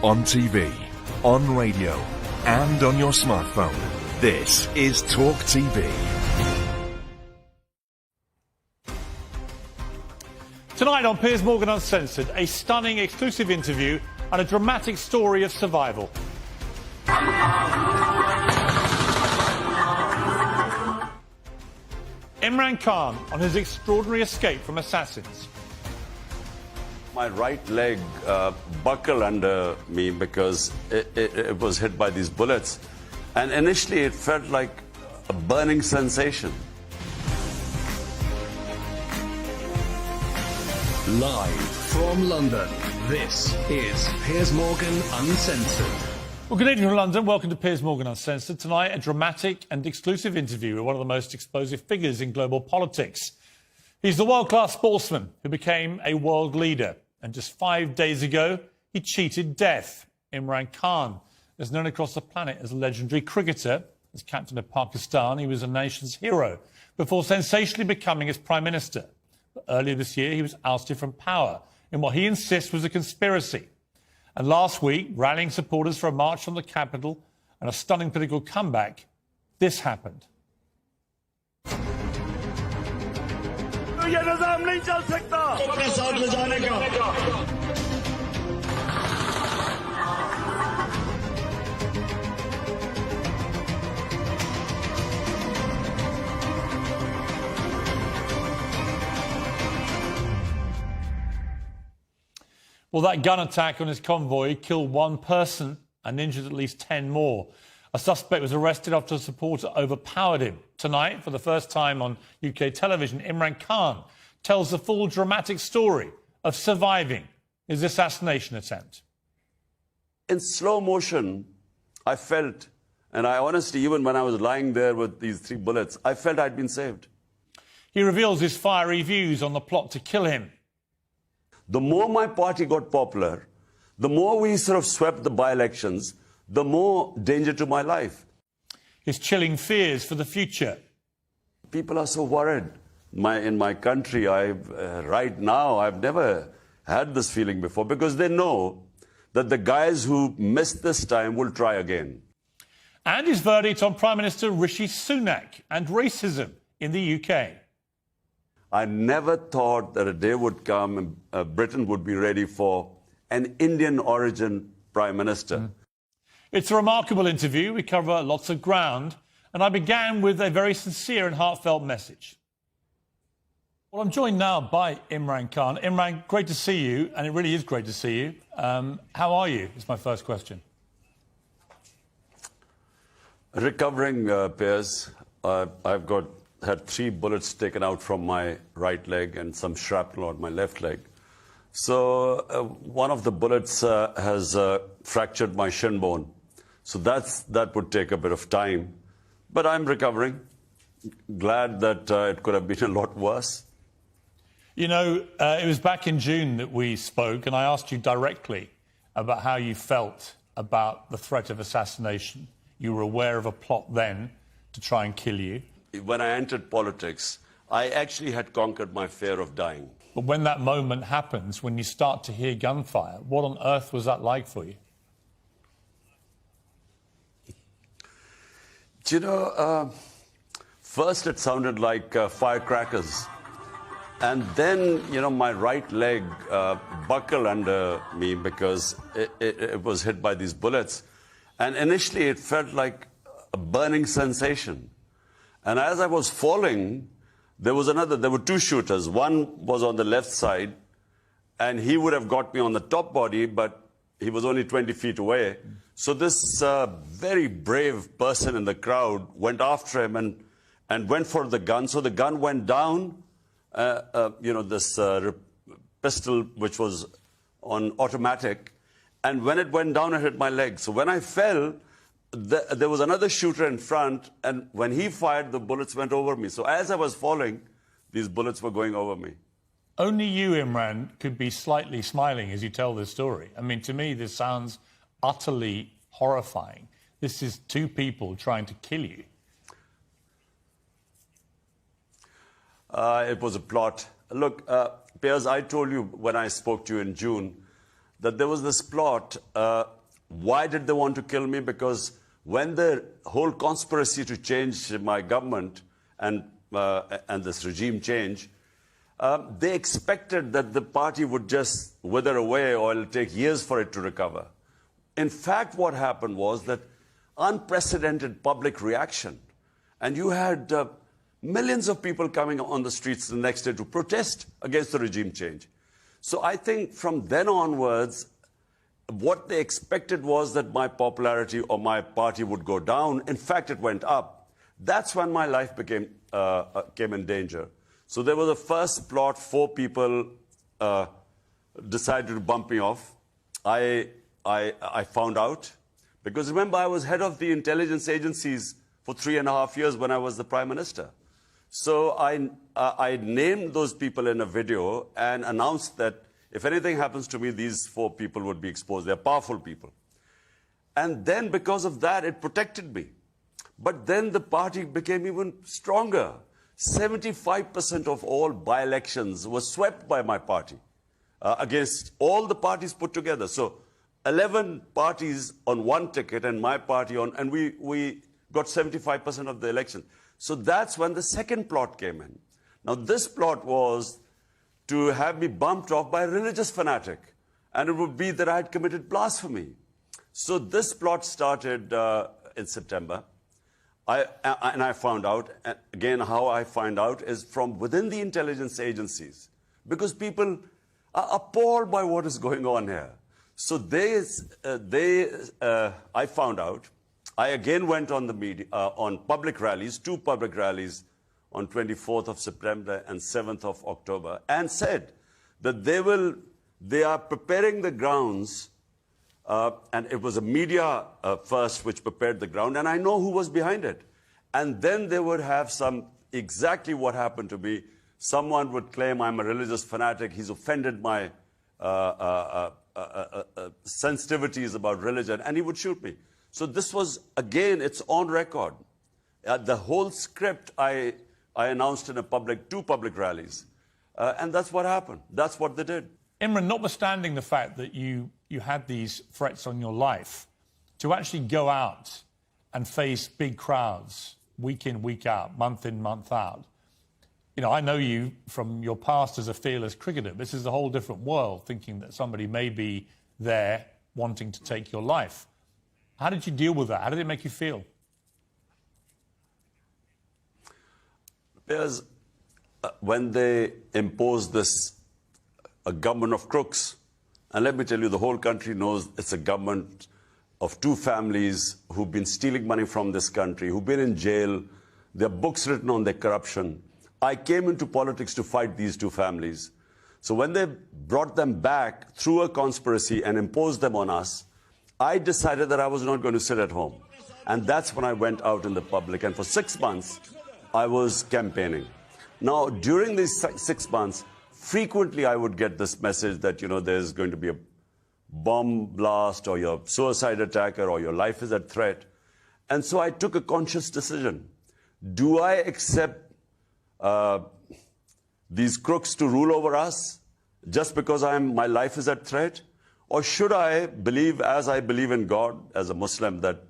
On TV, on radio, and on your smartphone. This is TalkTV. Tonight on Piers Morgan Uncensored, a stunning exclusive interview and a dramatic story of survival. Imran Khan on his extraordinary escape from assassins. My right leg buckled under me because it was hit by these bullets. And initially it felt like a burning sensation. Live from London, this is Piers Morgan Uncensored. Well, good evening from London. Welcome to Piers Morgan Uncensored. Tonight, a dramatic and exclusive interview with one of the most explosive figures in global politics. He's the world-class sportsman who became a world leader. And just 5 days ago, he cheated death. Imran Khan is known across the planet as a legendary cricketer. As captain of Pakistan, he was a nation's hero before sensationally becoming its prime minister. But earlier this year, he was ousted from power in what he insists was a conspiracy. And last week, rallying supporters for a march on the capital and a stunning political comeback, this happened. Well, that gun attack on his convoy killed one person and injured at least 10 more. A suspect was arrested after a supporter overpowered him. Tonight, for the first time on UK television, Imran Khan tells the full dramatic story of surviving his assassination attempt. In slow motion, I felt, and I honestly, even when I was lying there with these 3 bullets, I felt I'd been saved. He reveals his fiery views on the plot to kill him. The more my party got popular, the more we sort of swept the by-elections, the more danger to my life. His chilling fears for the future. People are so worried. In my country, right now, I've never had this feeling before because they know that the guys who missed this time will try again. And his verdict on Prime Minister Rishi Sunak and racism in the UK. I never thought that a day would come and Britain would be ready for an Indian origin Prime Minister. It's a remarkable interview. We cover lots of ground. And I began with a very sincere and heartfelt message. Well, I'm joined now by Imran Khan. Imran, great to see you, and it really is great to see you. How are you, is my first question. Recovering, Piers. I've had 3 bullets taken out from my right leg and some shrapnel on my left leg. So one of the bullets has fractured my shin bone. So that would take a bit of time. But I'm recovering. Glad that it could have been a lot worse. You know, it was back in June that we spoke, and I asked you directly about how you felt about the threat of assassination. You were aware of a plot then to try and kill you. When I entered politics, I actually had conquered my fear of dying. But when that moment happens, when you start to hear gunfire, what on earth was that like for you? Do you know, first it sounded like firecrackers. And then, you know, my right leg buckled under me because it was hit by these bullets. And initially it felt like a burning sensation. And as I was falling, there were 2 shooters. One was on the left side, and he would have got me on the top body, but he was only 20 feet away. So this very brave person in the crowd went after him and went for the gun. So the gun went down, this pistol, which was on automatic. And when it went down, it hit my leg. So when I fell, there was another shooter in front, and when he fired, the bullets went over me. So as I was falling, these bullets were going over me. Only you, Imran, could be slightly smiling as you tell this story. I mean, to me, this sounds utterly horrifying. This is 2 people trying to kill you. It was a plot. Look, Piers, I told you when I spoke to you in June that there was this plot. Why did they want to kill me? Because when the whole conspiracy to change my government and this regime change, they expected that the party would just wither away or it'll take years for it to recover. In fact, what happened was that unprecedented public reaction. And you had millions of people coming on the streets the next day to protest against the regime change. So I think from then onwards, what they expected was that my popularity or my party would go down. In fact, it went up. That's when my life came in danger. So there was a first plot, 4 people decided to bump me off. I found out, because remember, I was head of the intelligence agencies for 3.5 years when I was the Prime Minister. So I named those people in a video and announced that if anything happens to me, these 4 people would be exposed. They're powerful people. And then because of that, it protected me. But then the party became even stronger. 75% of all by-elections were swept by my party against all the parties put together. So 11 parties on one ticket and my party on, and we got 75% of the election. So that's when the second plot came in. Now this plot was to have me bumped off by a religious fanatic, and it would be that I had committed blasphemy. So this plot started in September. And I found out, again, how I find out is from within the intelligence agencies, because people are appalled by what is going on here. So I found out. I again went on the media, on public rallies, 2 public rallies on 24th of September and 7th of October, and said that they are preparing the grounds, and it was a media first which prepared the ground, and I know who was behind it. And then they would have exactly what happened to me. Someone would claim I'm a religious fanatic, he's offended my sensitivities about religion, and he would shoot me. So this was, again, it's on record. The whole script I announced in 2 public rallies. And that's what happened. That's what they did. Imran, notwithstanding the fact that you had these threats on your life, to actually go out and face big crowds week in, week out, month in, month out. You know, I know you from your past as a fearless cricketer. This is a whole different world, thinking that somebody may be there wanting to take your life. How did you deal with that? How did it make you feel? Piers, when they imposed this, a government of crooks, and let me tell you, the whole country knows it's a government of 2 families who've been stealing money from this country, who've been in jail, their books written on their corruption. I came into politics to fight these 2 families. So when they brought them back through a conspiracy and imposed them on us, I decided that I was not going to sit at home. And that's when I went out in the public. And for 6 months, I was campaigning. Now, during these 6 months, frequently I would get this message that, you know, there's going to be a bomb blast or your suicide attacker or your life is at threat. And so I took a conscious decision. Do I accept these crooks to rule over us just because my life is at threat? Or should I believe, as I believe in God, as a Muslim, that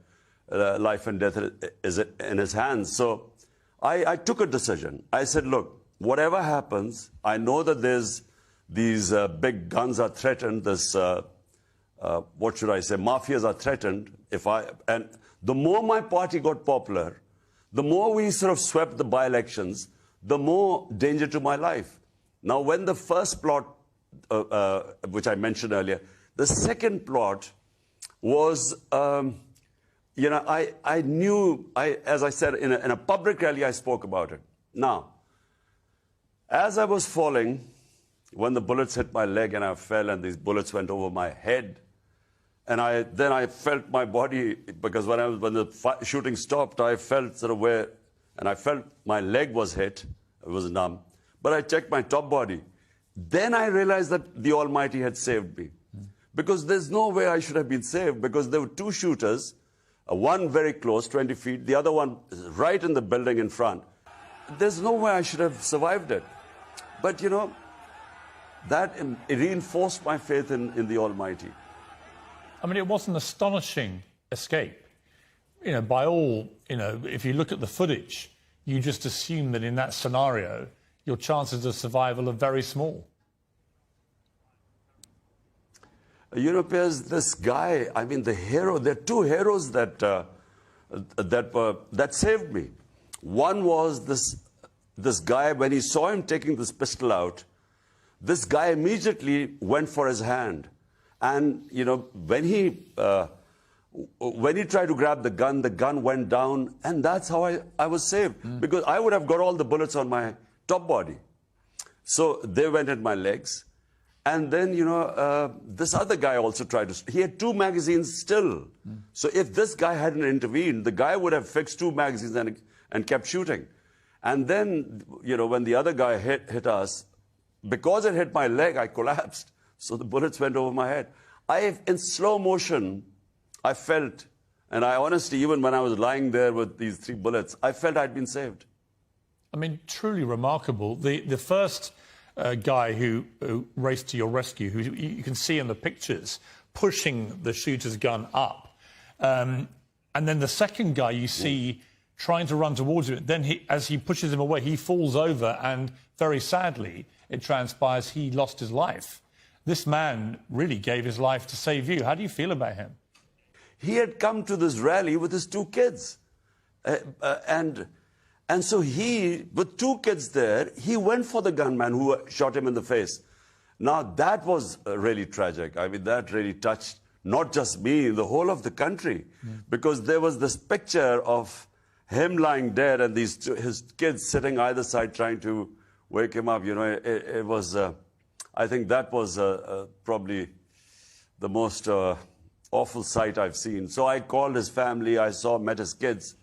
life and death is in His hands? So I took a decision. I said, look, whatever happens, I know that these big guns are threatened, what should I say, mafias are threatened. And the more my party got popular, the more we sort of swept the by-elections, the more danger to my life. Now, when the first plot, which I mentioned earlier, the second plot was, you know, I knew, as I said, in a public rally, I spoke about it. Now, as I was falling, when the bullets hit my leg and I fell and these bullets went over my head, and then I felt my body, because when the shooting stopped, I felt sort of and I felt my leg was hit, it was numb, but I checked my top body. Then I realized that the Almighty had saved me. Because there's no way I should have been saved, because there were 2 shooters, one very close, 20 feet, the other one right in the building in front. There's no way I should have survived it. But, you know, that it reinforced my faith in the Almighty. I mean, it was an astonishing escape. You know, by all, you know, if you look at the footage, you just assume that in that scenario, your chances of survival are very small. You know, Piers, this guy, I mean, the hero, there are two heroes that saved me. One was this guy, when he saw him taking this pistol out, this guy immediately went for his hand. And, you know, when he tried to grab the gun went down, and that's how I was saved. Because I would have got all the bullets on my top body. So they went at my legs. And then, you know, this other guy also tried to... He had 2 magazines still. So if this guy hadn't intervened, the guy would have fixed 2 magazines and kept shooting. And then, you know, when the other guy hit us, because it hit my leg, I collapsed. So the bullets went over my head. In slow motion, I felt, and I honestly, even when I was lying there with these 3 bullets, I felt I'd been saved. I mean, truly remarkable. The first guy who raced to your rescue, who you can see in the pictures, pushing the shooter's gun up. And then the second guy you see trying to run towards him. Then as he pushes him away, he falls over, and very sadly, it transpires he lost his life. This man really gave his life to save you. How do you feel about him? He had come to this rally with his 2 kids. And so he, with 2 kids there, he went for the gunman who shot him in the face. Now, that was really tragic. I mean, that really touched not just me, the whole of the country. Because there was this picture of him lying dead and his kids sitting either side trying to wake him up. You know, it was... I think that was probably the most awful sight I've seen. So I called his family, met his kids,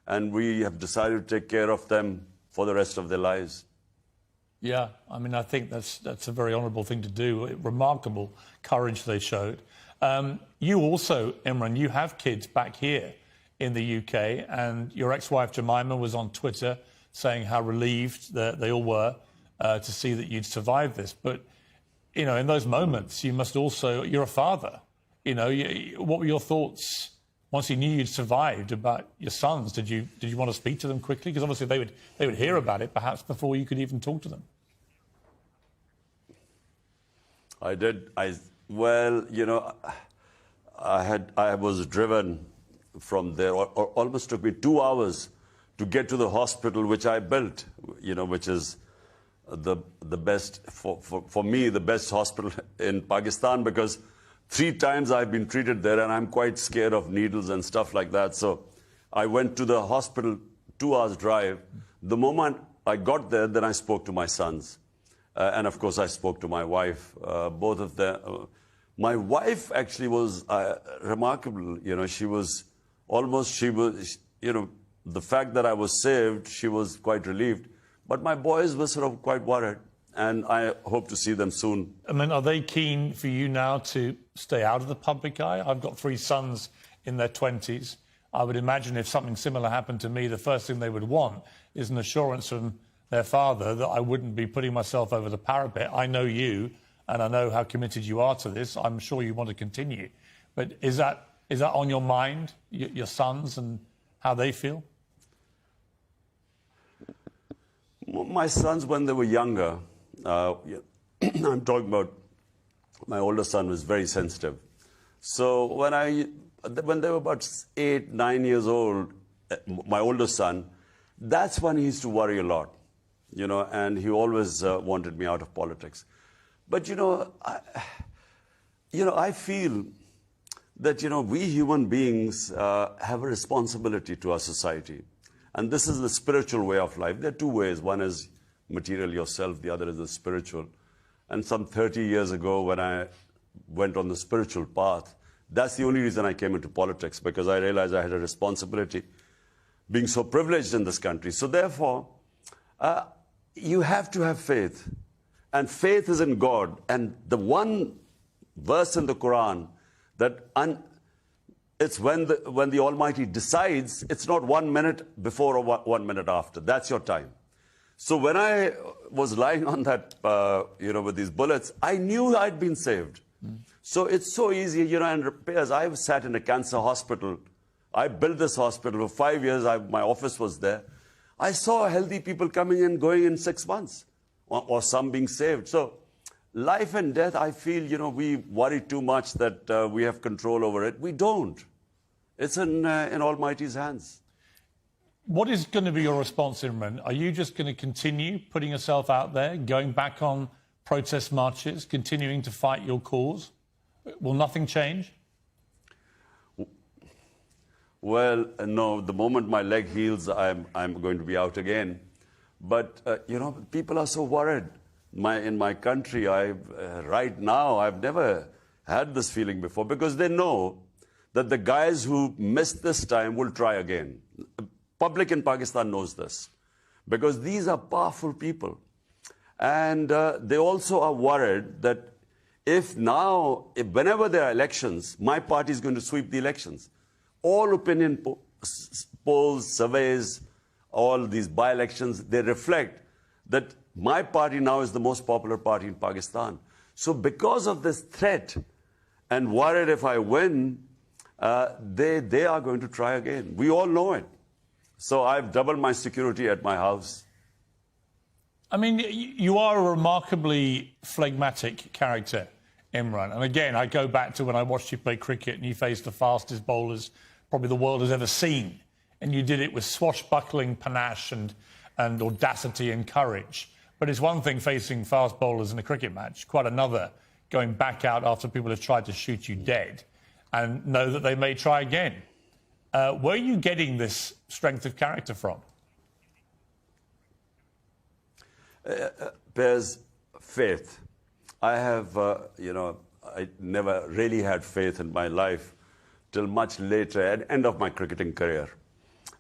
and we have decided to take care of them for the rest of their lives. Yeah, I mean, I think that's a very honourable thing to do. Remarkable courage they showed. You also, Imran, you have kids back here in the UK, and your ex-wife Jemima was on Twitter saying how relieved that they all were to see that you'd survived this. But you know, in those moments, you must also... You're a father. You know, what were your thoughts once you knew you'd survived about your sons? Did you want to speak to them quickly? Because obviously they would hear about it perhaps before you could even talk to them. I did. Well, you know, I was driven from there. Almost took me 2 hours to get to the hospital, which I built. You know, which is the best, for me, the best hospital in Pakistan, because 3 times I've been treated there and I'm quite scared of needles and stuff like that. So I went to the hospital, 2 hours drive. The moment I got there, then I spoke to my sons. And of course I spoke to my wife, both of them. My wife actually was remarkable. You know, you know, the fact that I was saved, she was quite relieved. But my boys were sort of quite worried, and I hope to see them soon. I mean, are they keen for you now to stay out of the public eye? I've got 3 sons in their 20s. I would imagine if something similar happened to me, the first thing they would want is an assurance from their father that I wouldn't be putting myself over the parapet. I know you, and I know how committed you are to this. I'm sure you want to continue. But is that on your mind, your sons, and how they feel? My sons, when they were younger, I'm talking about my older son was very sensitive. So when they were about 8, 9 years old, my older son, that's when he used to worry a lot, you know, and he always wanted me out of politics. But, you know, I feel that, you know, we human beings have a responsibility to our society. And this is the spiritual way of life. There are 2 ways. One is material yourself, the other is the spiritual. And some 30 years ago, when I went on the spiritual path, that's the only reason I came into politics, because I realized I had a responsibility being so privileged in this country. So therefore, you have to have faith. And faith is in God. And the one verse in the Quran that it's when the Almighty decides, it's not 1 minute before or 1 minute after. That's your time. So when I was lying on that, with these bullets, I knew I'd been saved. So it's so easy, and Piers, I've sat in a cancer hospital. I built this hospital for 5 years. My office was there. I saw healthy people coming in, going in 6 months, or some being saved. So life and death, I feel, we worry too much that we have control over it. We don't. It's in Almighty's hands. What is going to be your response, Imran? Are you just going to continue putting yourself out there, going back on protest marches, continuing to fight your cause? Will nothing change? Well, no. The moment my leg heals, I'm going to be out again. But, people are so worried. In my country, right now, I've never had this feeling before because they know that the guys who missed this time will try again. Public in Pakistan knows this because these are powerful people. And they also are worried that whenever there are elections, my party is going to sweep the elections. All opinion polls, surveys, all these by-elections, they reflect that my party now is the most popular party in Pakistan. So because of this threat and worried if I win, they are going to try again. We all know it. So I've doubled my security at my house. I mean, you are a remarkably phlegmatic character, Imran. And again, I go back to when I watched you play cricket and you faced the fastest bowlers probably the world has ever seen. And you did it with swashbuckling panache and audacity and courage. But it's one thing facing fast bowlers in a cricket match, quite another going back out after people have tried to shoot you dead and know that they may try again. Where are you getting this strength of character from? There's faith. I have, I never really had faith in my life till much later, at the end of my cricketing career.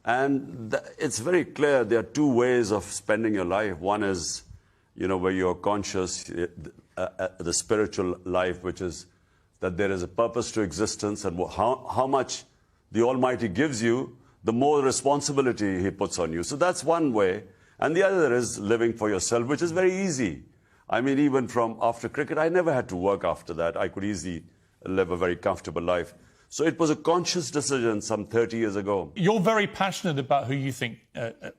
And it's very clear there are two ways of spending your life. One is, where you're conscious, the spiritual life, which is that there is a purpose to existence and how much the Almighty gives you, the more responsibility He puts on you. So that's one way. And the other is living for yourself, which is very easy. I mean, even from after cricket, I never had to work after that. I could easily live a very comfortable life. So it was a conscious decision some 30 years ago. You're very passionate about who you think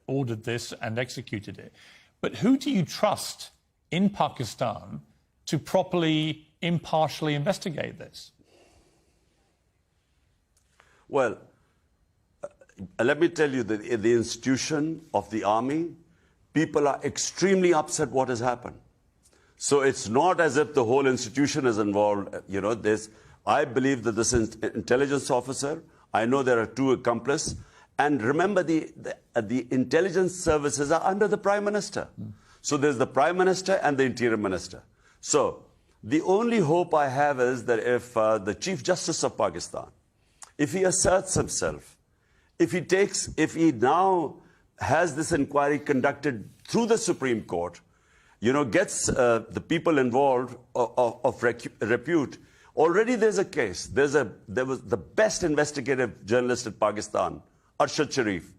ordered this and executed it. But who do you trust in Pakistan to properly, impartially investigate this? Well, let me tell you that in the institution of the army, people are extremely upset what has happened. So it's not as if the whole institution is involved. I believe that this intelligence officer, I know there are two accomplices. And remember, the intelligence services are under the Prime Minister. So there's the Prime Minister and the Interior Minister. So the only hope I have is that if the Chief Justice of Pakistan, if he asserts himself, if he now has this inquiry conducted through the Supreme Court, gets the people involved of repute. Already there's a case. There was the best investigative journalist in Pakistan, Arshad Sharif.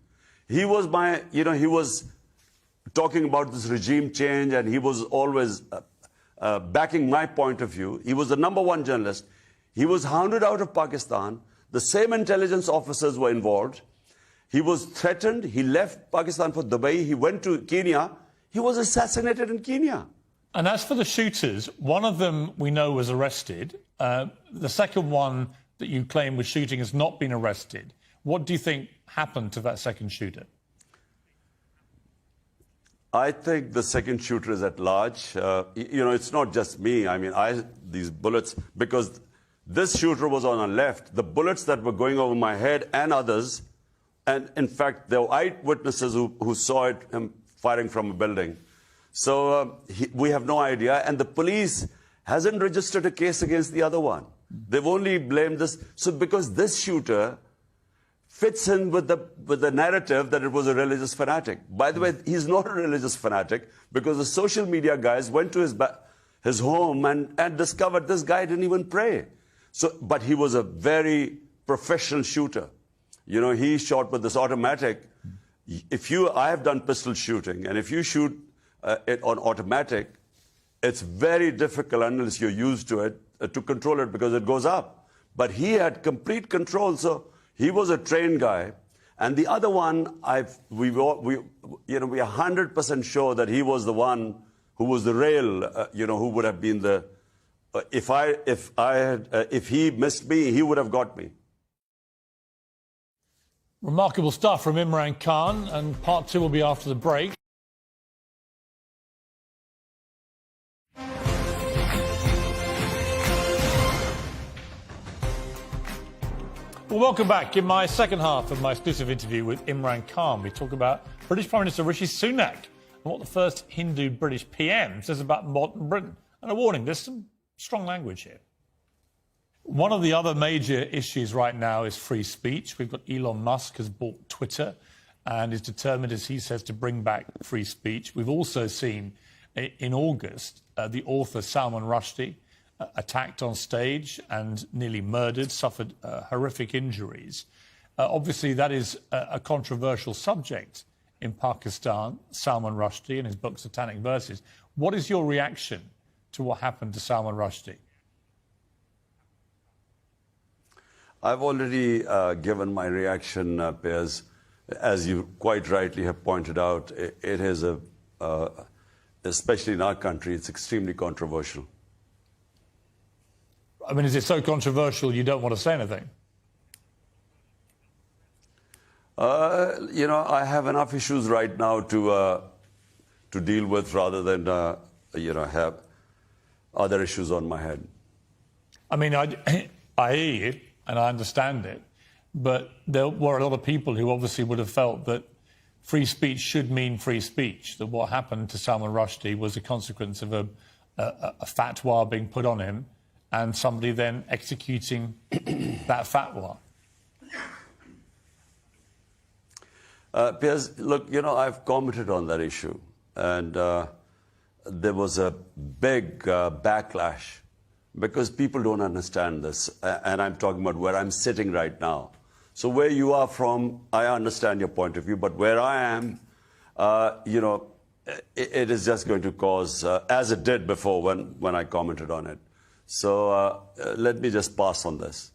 He was he was talking about this regime change, and he was always backing my point of view. He was the #1 journalist. He was hounded out of Pakistan. The same intelligence officers were involved. He was threatened. He left Pakistan for Dubai. He went to Kenya. He was assassinated in Kenya. And as for the shooters, one of them we know was arrested. The second one that you claim was shooting has not been arrested. What do you think happened to that second shooter? I think the second shooter is at large. It's not just me. I mean, these bullets, because this shooter was on our left. The bullets that were going over my head and others, and in fact, there were eyewitnesses who saw it, him firing from a building. So we have no idea. And the police hasn't registered a case against the other one. They've only blamed this. So because this shooter fits in with the narrative that it was a religious fanatic. By the way, he's not a religious fanatic, because the social media guys went to his home and discovered this guy didn't even pray. But he was a very professional shooter. He shot with this automatic, I have done pistol shooting, and if you shoot it on automatic, it's very difficult unless you're used to it to control it because it goes up. But he had complete control, so he was a trained guy. And the other one, we are 100% sure that he was the one who was the rail, who would have been the. If he missed me, he would have got me. Remarkable stuff from Imran Khan, and part two will be after the break. Well, welcome back. In my second half of my exclusive interview with Imran Khan, we talk about British Prime Minister Rishi Sunak and what the first Hindu British PM says about modern Britain. And a warning, there's some strong language here. One of the other major issues right now is free speech. We've got Elon Musk has bought Twitter and is determined, as he says, to bring back free speech. We've also seen in August the author Salman Rushdie attacked on stage and nearly murdered, suffered horrific injuries. Obviously, that is a controversial subject in Pakistan, Salman Rushdie and his book Satanic Verses. What is your reaction to what happened to Salman Rushdie? I've already given my reaction, Piers. As you quite rightly have pointed out, it is especially in our country, it's extremely controversial. I mean, is it so controversial you don't want to say anything? I have enough issues right now to deal with rather than, have other issues on my head. I mean, I hear you and I understand it, but there were a lot of people who obviously would have felt that free speech should mean free speech, that what happened to Salman Rushdie was a consequence of a fatwa being put on him and somebody then executing that fatwa. Piers, look, I've commented on that issue, and there was a big backlash because people don't understand this, and I'm talking about where I'm sitting right now. So where you are from, I understand your point of view, but where I am, it is just going to cause, as it did before when I commented on it. So let me just pass on this.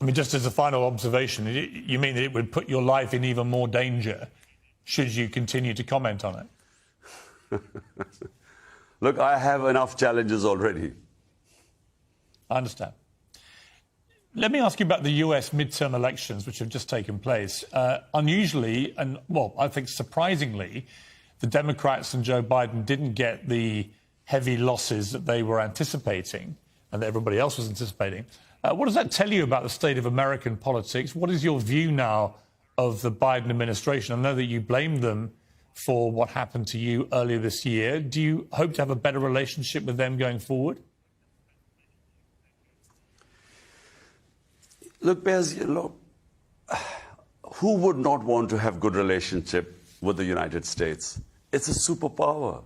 I mean, just as a final observation, you mean that it would put your life in even more danger should you continue to comment on it? Look, I have enough challenges already. I understand. Let me ask you about the US midterm elections, which have just taken place. Unusually, and, well, I think surprisingly, the Democrats and Joe Biden didn't get the heavy losses that they were anticipating and that everybody else was anticipating. What does that tell you about the state of American politics? What is your view now of the Biden administration? I know that you blamed them for what happened to you earlier this year. Do you hope to have a better relationship with them going forward? Look, Piers, who would not want to have good relationship with the United States? It's a superpower.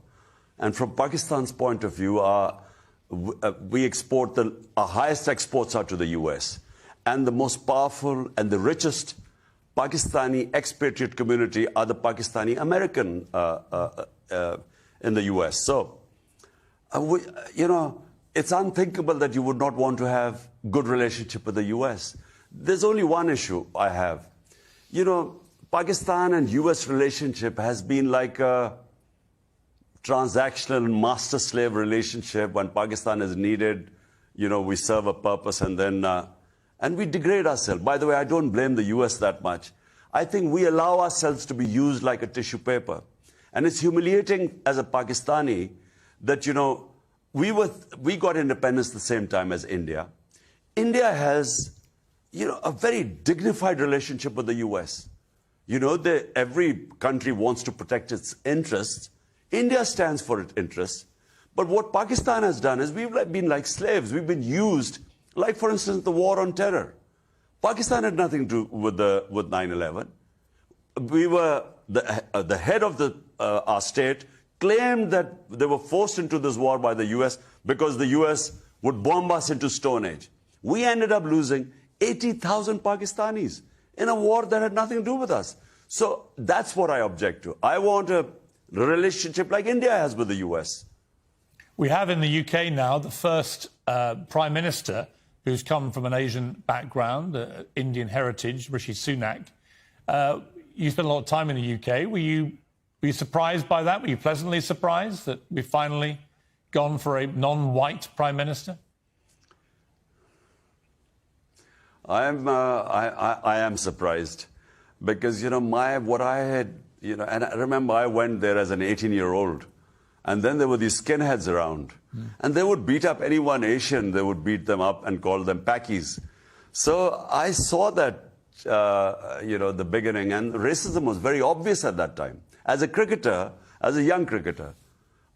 And from Pakistan's point of view, we export our highest exports are to the US. And the most powerful and the richest Pakistani expatriate community are the Pakistani American in the US. So, it's unthinkable that you would not want to have good relationship with the US. There's only one issue I have. Pakistan and US relationship has been like a transactional master-slave relationship. When Pakistan is needed, we serve a purpose and then and we degrade ourselves. By the way, I don't blame the US that much. I think we allow ourselves to be used like a tissue paper. And it's humiliating as a Pakistani that, we got independence the same time as India. India has, a very dignified relationship with the US. Every country wants to protect its interests. India stands for its interests. But what Pakistan has done is we've been like slaves. We've been used, like, for instance, the war on terror. Pakistan had nothing to do with 9/11. We were, the head of our state claimed that they were forced into this war by the US because the US would bomb us into Stone Age. We ended up losing 80,000 Pakistanis in a war that had nothing to do with us. So that's what I object to. I want a relationship like India has with the US. We have in the UK now the first Prime Minister who's come from an Asian background, Indian heritage, Rishi Sunak. You spent a lot of time in the UK. Were you surprised by that? Were you pleasantly surprised that we've finally gone for a non-white Prime Minister? I am surprised because, you know, what I had, you know, and I remember I went there as an 18-year-old, and then there were these skinheads around, and they would beat up anyone Asian. They would beat them up and call them Pakis. So I saw that, you know, the beginning, and racism was very obvious at that time. As a cricketer, as a young cricketer,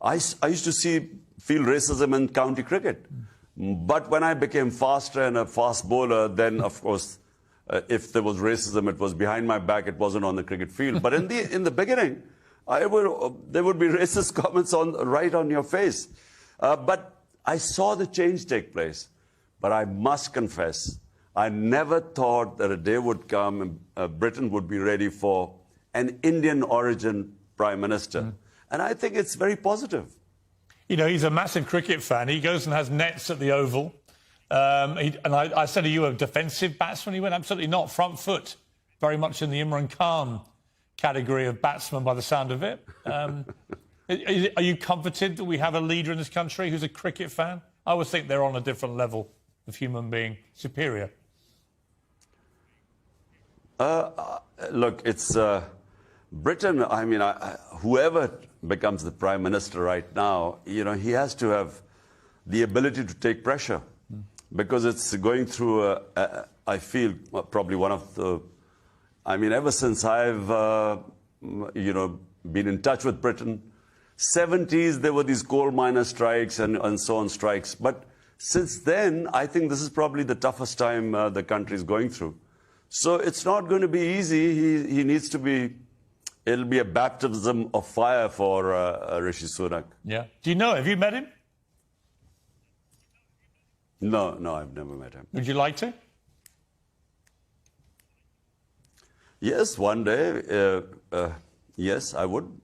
I used to feel racism in county cricket. But when I became faster and a fast bowler, then, of course, if there was racism, it was behind my back. It wasn't on the cricket field. But in the beginning, there would be racist comments right on your face. But I saw the change take place. But I must confess, I never thought that a day would come and Britain would be ready for an Indian origin Prime Minister. And I think it's very positive. You know, he's a massive cricket fan. He goes and has nets at the Oval. I said, are you a defensive batsman? He went, absolutely not. Front foot. Very much in the Imran Khan category of batsman by the sound of it. Are you comforted that we have a leader in this country who's a cricket fan? I always think they're on a different level of human being, superior. Look, it's Britain. I mean, whoever becomes the Prime Minister right now, you know, he has to have the ability to take pressure because it's going through, I feel, probably one of the, I mean, ever since I've, you know, been in touch with Britain, 70s, there were these coal miner strikes and so on strikes. But since then, I think this is probably the toughest time the country is going through. So it's not going to be easy. He needs to be, it'll be a baptism of fire for Rishi Sunak. Yeah. Do you know, have you met him? No, I've never met him. Would you like to? Yes, one day. Yes, I would.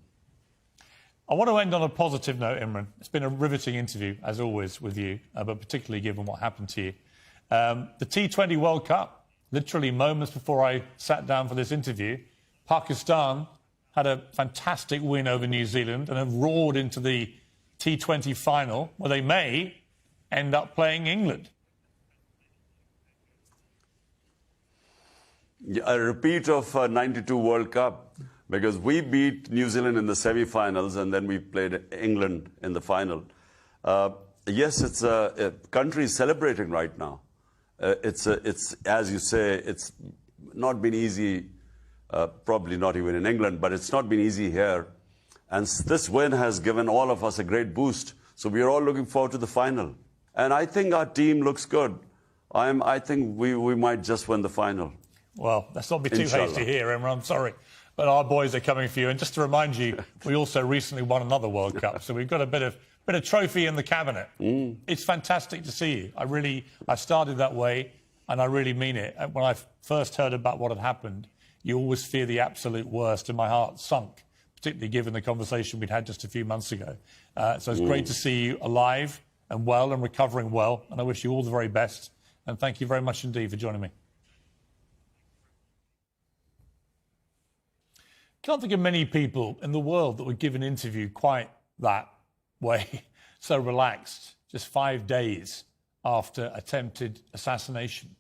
I want to end on a positive note, Imran. It's been a riveting interview, as always, with you, but particularly given what happened to you. The T20 World Cup, literally moments before I sat down for this interview, Pakistan had a fantastic win over New Zealand and have roared into the T20 final, where they may end up playing England. A repeat of '92 World Cup, because we beat New Zealand in the semi-finals and then we played England in the final. Yes, it's a country celebrating right now. It's as you say, it's not been easy. Probably not even in England, but it's not been easy here. And this win has given all of us a great boost. So we are all looking forward to the final. And I think our team looks good. I think we might just win the final. Well, let's not be too Inshallah. hasty here, Imran. I'm sorry. But our boys are coming for you. And just to remind you, we also recently won another World Cup. So we've got a bit of trophy in the cabinet. It's fantastic to see you. I started that way, and I really mean it. When I first heard about what had happened, you always fear the absolute worst, and my heart sunk, particularly given the conversation we'd had just a few months ago. So it's great to see you alive and well and recovering well, and I wish you all the very best. And thank you very much indeed for joining me. Can't think of many people in the world that would give an interview quite that way, so relaxed, just 5 days after attempted assassination,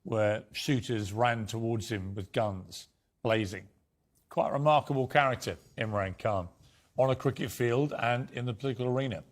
where shooters ran towards him with guns blazing. Quite a remarkable character, Imran Khan, on a cricket field and in the political arena.